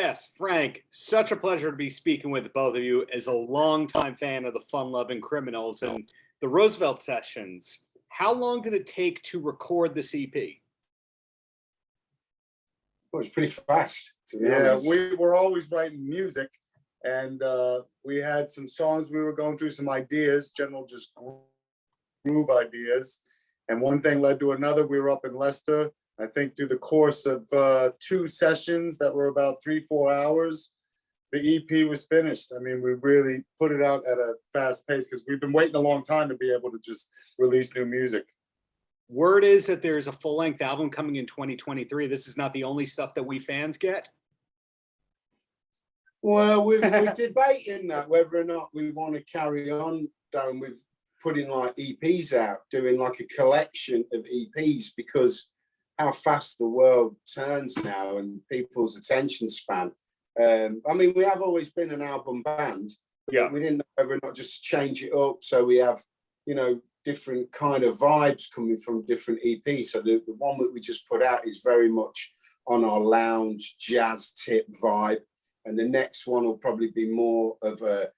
Paltrocast. Frank, such a pleasure to be speaking with both of you as a longtime fan of the Fun-Lovin' Criminals and the Roosevelt Sessions. How long did it take to record this EP? Well, it was pretty fast, to be honest. We were always writing music, and we had some songs we were going through, some ideas, general just groove ideas. And one thing led to another. We were up in Leicester, I think through the course of 2 sessions that were about 3-4 hours, the EP was finished. I mean, we really put it out at a fast pace because we've been waiting a long time to be able to just release new music. Word is that there's a full-length album coming in 2023. This is not the only stuff that we fans get. Well, we're debating that whether or not we want to carry on, Darren, with putting like EPs out, doing like a collection of EPs, because how fast the world turns now and people's attention span. I mean, we have always been an album band. Yeah. We didn't know whether or not just change it up so we have, you know, different kind of vibes coming from different EPs. So the one that we just put out is very much on our lounge jazz tip vibe, and the next one will probably be more of a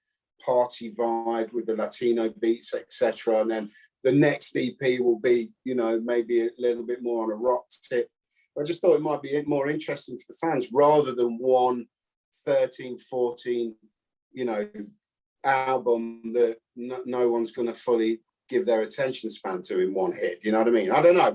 party vibe with the Latino beats, etc. And then the next EP will be, you know, maybe a little bit more on a rock tip. I just thought it might be more interesting for the fans rather than one 13, 14, you know, album that no one's going to fully give their attention span to in one hit. You know what I mean? I don't know.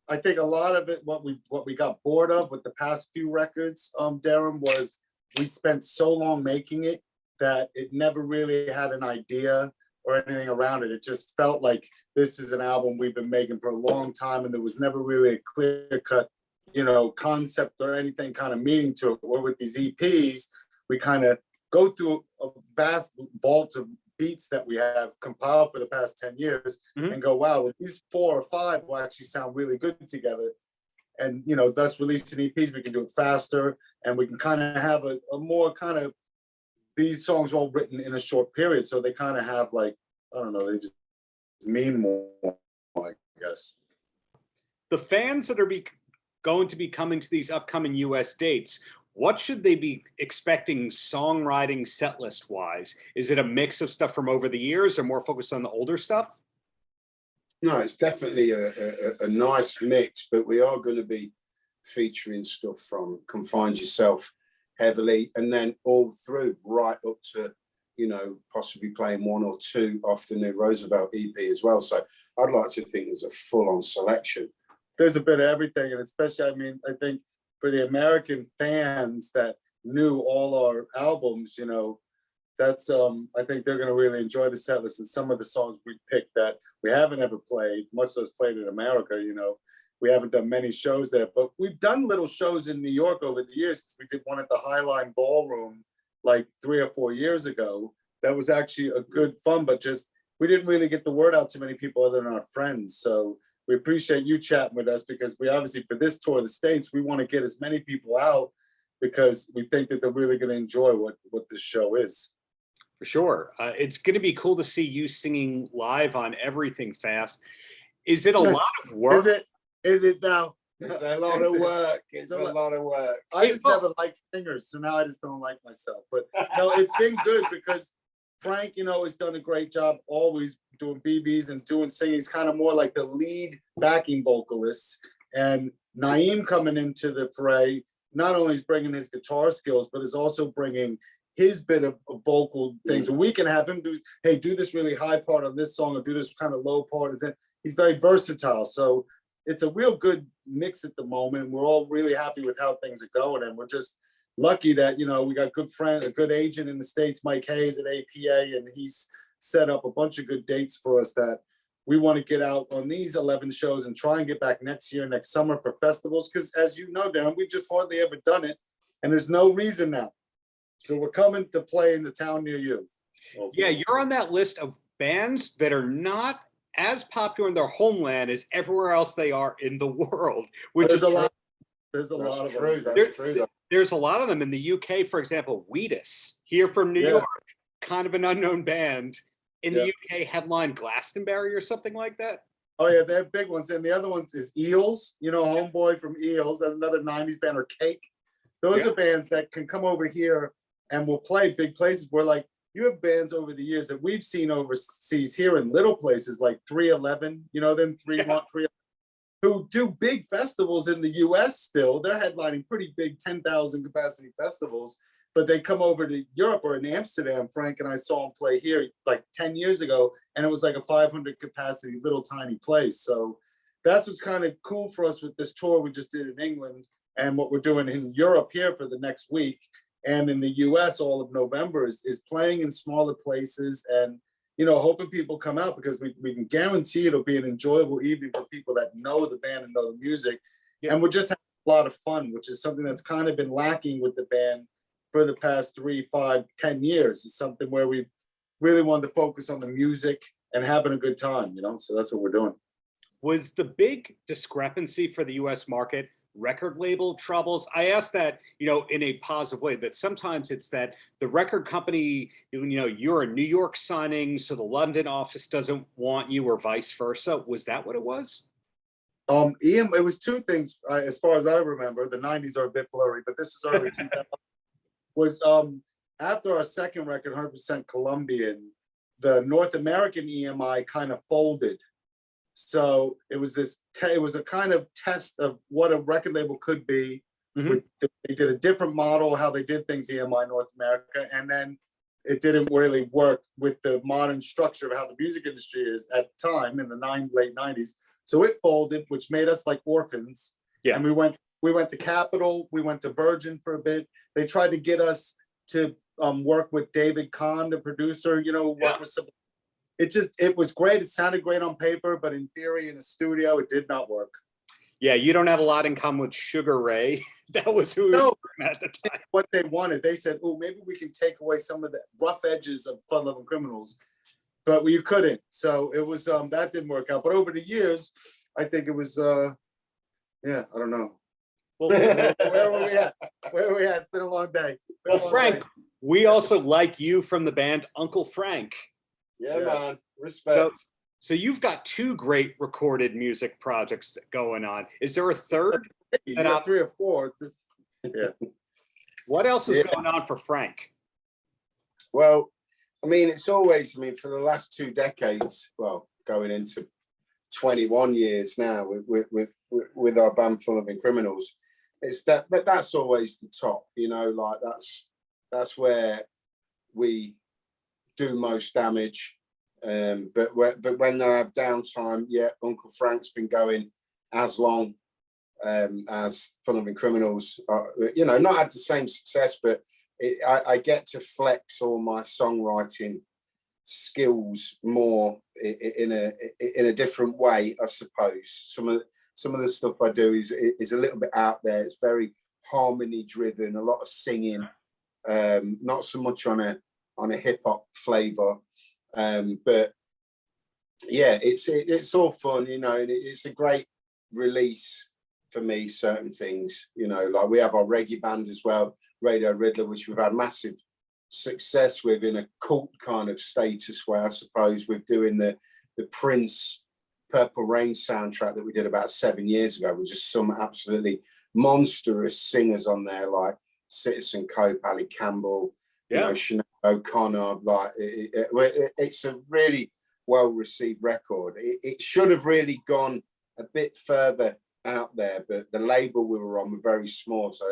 I think a lot of it, what we got bored of with the past few records, Darren, was we spent so long making it that it never really had an idea or anything around it. It just felt like this is an album we've been making for a long time, and there was never really a clear-cut, you know, concept or anything kind of meaning to it. Where with these EPs, we kind of go through a vast vault of beats that we have compiled for the past 10 years and go, wow, well, these 4 or 5 will actually sound really good together. And, you know, thus releasing EPs, we can do it faster, and we can kind of have a more kind of, these songs all written in a short period. So they kind of have like, I don't know, they just mean more, I guess. The fans that are going to be coming to these upcoming US dates, what should they be expecting songwriting set list wise? Is it a mix of stuff from over the years or more focused on the older stuff? No, it's definitely a nice mix, but we are going to be featuring stuff from Come Find Yourself heavily, and then all through right up to, you know, possibly playing 1 or 2 off the new Roosevelt EP as well. So I'd like to think there's a full-on selection. There's a bit of everything, and especially, I mean, I think for the American fans that knew all our albums, you know, that's I think they're going to really enjoy the set list. And some of the songs we picked that we haven't ever played, much less played in America, you know, we haven't done many shows there, but we've done little shows in New York over the years. We did one at the Highline Ballroom like 3 or 4 years ago. That was actually a good fun, but just we didn't really get the word out to many people other than our friends. So we appreciate you chatting with us, because we obviously, for this tour of the States, we want to get as many people out because we think that they're really going to enjoy what this show is. For sure. It's going to be cool to see you singing live on Everything Fast. Is it a lot of work? Is it now? It's a lot of work. It's a lot of work. I just never liked singers, so now I just don't like myself. But no, it's been good because Frank, you know, has done a great job always doing BBs and doing singing. He's kind of more like the lead backing vocalist. And Naeem coming into the fray, not only is bringing his guitar skills, but is also bringing his bit of vocal things. And we can have him do, hey, do this really high part on this song or do this kind of low part. He's very versatile. So it's a real good mix at the moment. We're all really happy with how things are going. And we're just lucky that, you know, we got a good agent in the States, Mike Hayes at APA, and he's set up a bunch of good dates for us that we want to get out on these 11 shows and try and get back next summer for festivals. Because as you know, Darren, we've just hardly ever done it. And there's no reason now. So we're coming to play in the town near you. Yeah, you're on that list of bands that are not as popular in their homeland as everywhere else they are in the world. Which is There's a lot of them. That's true. There's a lot of them in the UK, for example. Wheatus, here from New York, kind of an unknown band. In the UK, headlined Glastonbury or something like that. Oh yeah, they're big ones. And the other ones is Eels, you know, Homeboy from Eels. That's another 90s band, or Cake. Those are bands that can come over here and will play big places where, like, you have bands over the years that we've seen overseas here in little places like 311, you know, them 313, who do big festivals in the US still. They're headlining pretty big 10,000 capacity festivals, but they come over to Europe or in Amsterdam. Frank and I saw them play here like 10 years ago, and it was like a 500 capacity little tiny place. So that's what's kind of cool for us with this tour we just did in England, and what we're doing in Europe here for the next week. And in the US, all of November is playing in smaller places, and, you know, hoping people come out, because we can guarantee it'll be an enjoyable evening for people that know the band and know the music. Yeah. And we're just having a lot of fun, which is something that's kind of been lacking with the band for the past 3, 5, 10 years. It's something where we really wanted to focus on the music and having a good time, you know? So that's what we're doing. Was the big discrepancy for the US market record label troubles? I ask that, you know, in a positive way, that sometimes it's that the record company, you know, you're a New York signing, so the London office doesn't want you, or vice versa. Was that what it was? Ian, it was two things, as far as I remember. The 90s are a bit blurry, but this is early 2000. Was after our second record, 100% Colombian, the North American EMI kind of folded. So it was it was a kind of test of what a record label could be. They did a different model, how they did things, EMI North America, and then it didn't really work with the modern structure of how the music industry is at the time in the late 90s. So it folded, which made us like orphans. Yeah. And we went to Capitol, we went to Virgin for a bit. They tried to get us to work with David Kahn, the producer, you know, work with some. It was great. It sounded great on paper, but in theory, in a studio, it did not work. Yeah, you don't have a lot in common with Sugar Ray. That was who we were at the time. What they wanted, they said, oh, maybe we can take away some of the rough edges of Fun Lovin' Criminals, but you couldn't. So it was, that didn't work out. But over the years, I think it was, yeah, I don't know. Well, where were we at? Where were we at? It's been a long day. Well, Frank, we also like you from the band Uncle Frank. Yeah, man. Respect. So you've got 2 great recorded music projects going on. Is there a third? You got 3 or 4. Yeah. What else is going on for Frank? Well, I mean, it's always, I mean, for the last 2 decades, well, going into 21 years now with our band Fun Lovin' Criminals, it's that's always the top, you know, like that's where we do most damage. But when they have downtime, yeah, Uncle Frank's been going as long as Fun Lovin' Criminals. You know, not had the same success, but I get to flex all my songwriting skills more in a different way, I suppose. Some of the stuff I do is a little bit out there. It's very harmony driven, a lot of singing, not so much on a hip hop flavor. But yeah, it's all fun, you know, and it's a great release for me, certain things, you know, like we have our reggae band as well, Radio Riddler, which we've had massive success with in a cult kind of status way, I suppose, with doing the Prince Purple Rain soundtrack that we did about 7 years ago, with just some absolutely monstrous singers on there, like Citizen Cope, Ali Campbell, you know, Sinead O'Connor. Like it's a really well-received record. It should have really gone a bit further out there, but the label we were on were very small, so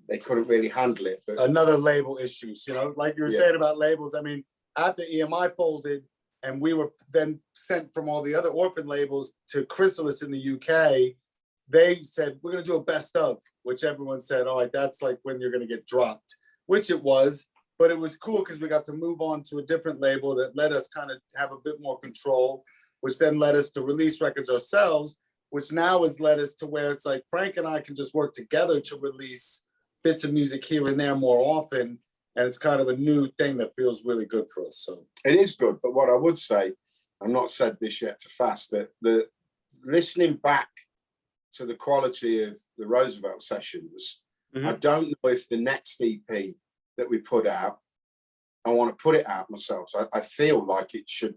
they couldn't really handle it. But another label issues, you know, like you were saying about labels. I mean, after EMI folded and we were then sent from all the other orphan labels to Chrysalis in the UK, they said, we're going to do a best of, which everyone said, all right, that's like when you're going to get dropped, which it was. But it was cool because we got to move on to a different label that let us kind of have a bit more control, which then led us to release records ourselves, which now has led us to where it's like Frank and I can just work together to release bits of music here and there more often. And it's kind of a new thing that feels really good for us. So it is good. But what I would say, I've not said this yet to Fast, that the listening back to the quality of the Roosevelt Sessions, I don't know if the next EP that we put out, I want to put it out myself. So I feel like it should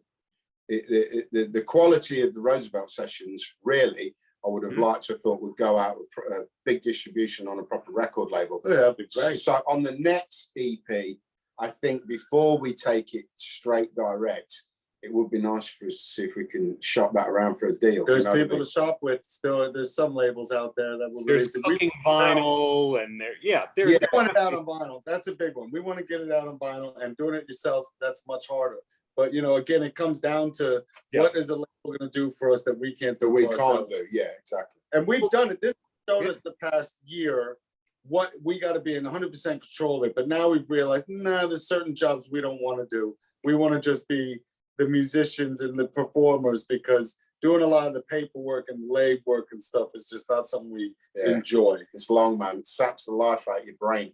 the quality of the Roosevelt Sessions, really, I would have liked to have thought would go out with a big distribution on a proper record label. Yeah, that'd be great. So on the next EP, I think before we take it straight direct, it would be nice for us to see if we can shop that around for a deal. There's you know what I people mean? to shop with still. There's some labels out there that will There's release it. cooking vinyl, and there, yeah, there. Yeah. We want it out on vinyl. That's a big one. We want to get it out on vinyl, and doing it yourself, that's much harder. But you know, again, it comes down to what is the label going to do for us that we can't do. That we for can't ourselves. do. Yeah, exactly. And we've done it. This showed us the past year what we got to be in 100% control of it. But now we've realized, there's certain jobs we don't want to do. We want to just be the musicians and the performers, because doing a lot of the paperwork and leg work and stuff is just not something we enjoy. It's long, man. It saps the life out of your brain.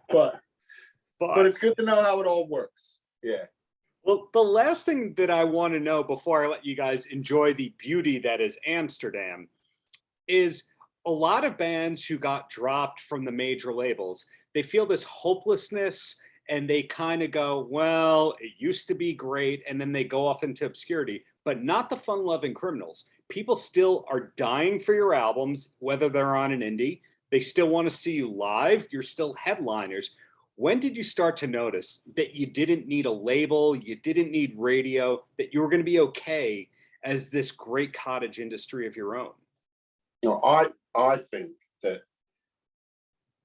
But it's good to know how it all works. Yeah. Well, the last thing that I want to know before I let you guys enjoy the beauty that is Amsterdam is a lot of bands who got dropped from the major labels, they feel this hopelessness and they kind of go, well, it used to be great. And then they go off into obscurity, but not the fun-loving criminals. People still are dying for your albums, whether they're on an indie. They still want to see you live. You're still headliners. When did you start to notice that you didn't need a label, you didn't need radio, that you were going to be okay as this great cottage industry of your own? You know, I think that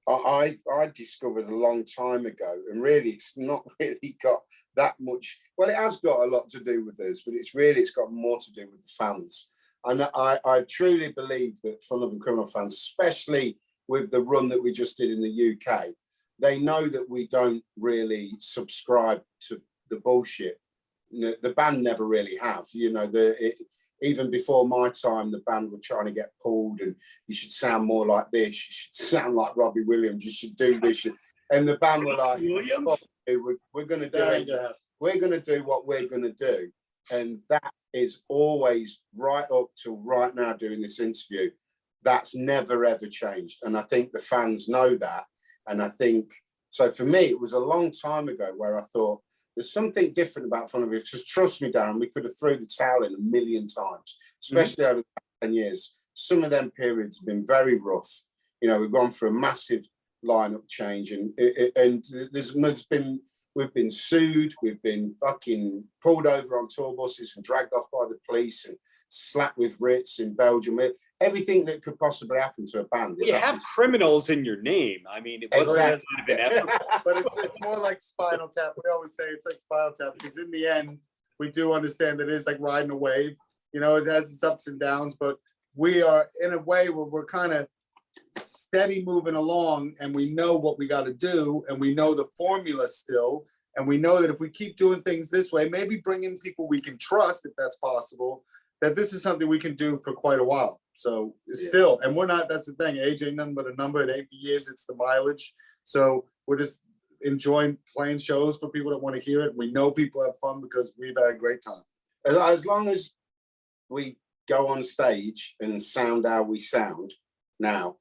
I discovered a long time ago, and really it's not really got that much. Well, it has got a lot to do with us, but it's got more to do with the fans. And I truly believe that Fun Lovin' Criminal fans, especially with the run that we just did in the UK, they know that we don't really subscribe to the bullshit. The band never really have. You know, even before my time, the band were trying to get pulled, and you should sound more like this. You should sound like Robbie Williams. You should do this. And the band were like, Williams? we're going to do it. We're going to do what we're going to do. And that is always right up to right now doing this interview. That's never, ever changed. And I think the fans know that. And I think, so for me, it was a long time ago where I thought, there's something different about Fun Lovin'. Just trust me, Darren, we could have threw the towel in a million times, especially over the past 10 years. Some of them periods have been very rough. You know, we've gone through a massive lineup change, and we've been sued, we've been fucking pulled over on tour buses and dragged off by the police and slapped with writs in Belgium. Everything that could possibly happen to a band. You have criminals in your name. I mean, it wasn't Exactly. kind of an effort. But it's more like Spinal Tap. We always say it's like Spinal Tap, because in the end, we do understand that it is like riding a wave. You know, it has its ups and downs, but we are in a way where we're kind of steady moving along, and we know what we got to do, and we know the formula still, and we know that if we keep doing things this way, maybe bring in people we can trust, if that's possible, that this is something we can do for quite a while. So still, and we're not, that's the thing, age ain't nothing but a number. It ain't the years, it's the mileage. So we're just enjoying playing shows for people that want to hear it. We know people have fun because we've had a great time. As long as we go on stage and sound how we sound now,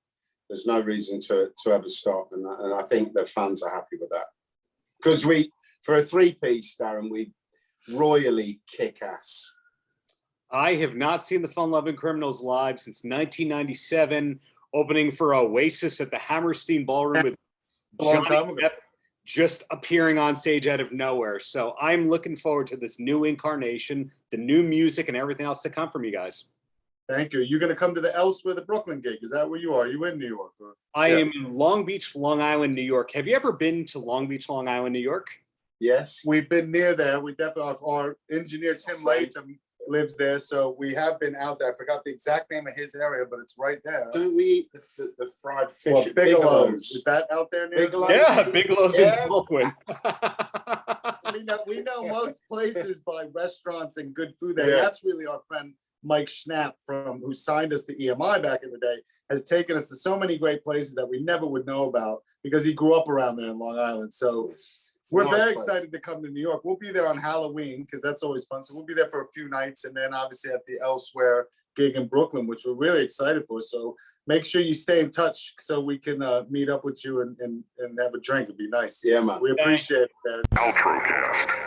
there's no reason to ever stop. And I think the fans are happy with that. Because for a three-piece, Darren, we royally kick ass. I have not seen the Fun Lovin' Criminals live since 1997, opening for Oasis at the Hammerstein Ballroom with Johnny Depp just appearing on stage out of nowhere. So I'm looking forward to this new incarnation, the new music, and everything else to come from you guys. Thank you. You're going to come to the Elsewhere, the Brooklyn gig. Is that where you are? Are you in New York? Or? I am in Long Beach, Long Island, New York. Have you ever been to Long Beach, Long Island, New York? Yes. We've been near there. We definitely, our engineer, Tim Latham, lives there. So we have been out there. I forgot the exact name of his area, but it's right there. Don't we eat the fried fish Well, at Bigelow's. Is that out there near? Bigelow's? Yeah, Bigelow's in Baldwin. We know most places by restaurants and good food there. Yeah. That's really our friend Mike Schnapp, who signed us to EMI back in the day, has taken us to so many great places that we never would know about because he grew up around there in Long Island. So we're nice very place. excited to come to New York. We'll be there on Halloween because that's always fun. So we'll be there for a few nights, and then obviously at the Elsewhere gig in Brooklyn, which we're really excited for. So make sure you stay in touch so we can meet up with you and have a drink. It'd be nice. Yeah, man. We appreciate that. Paltrocast.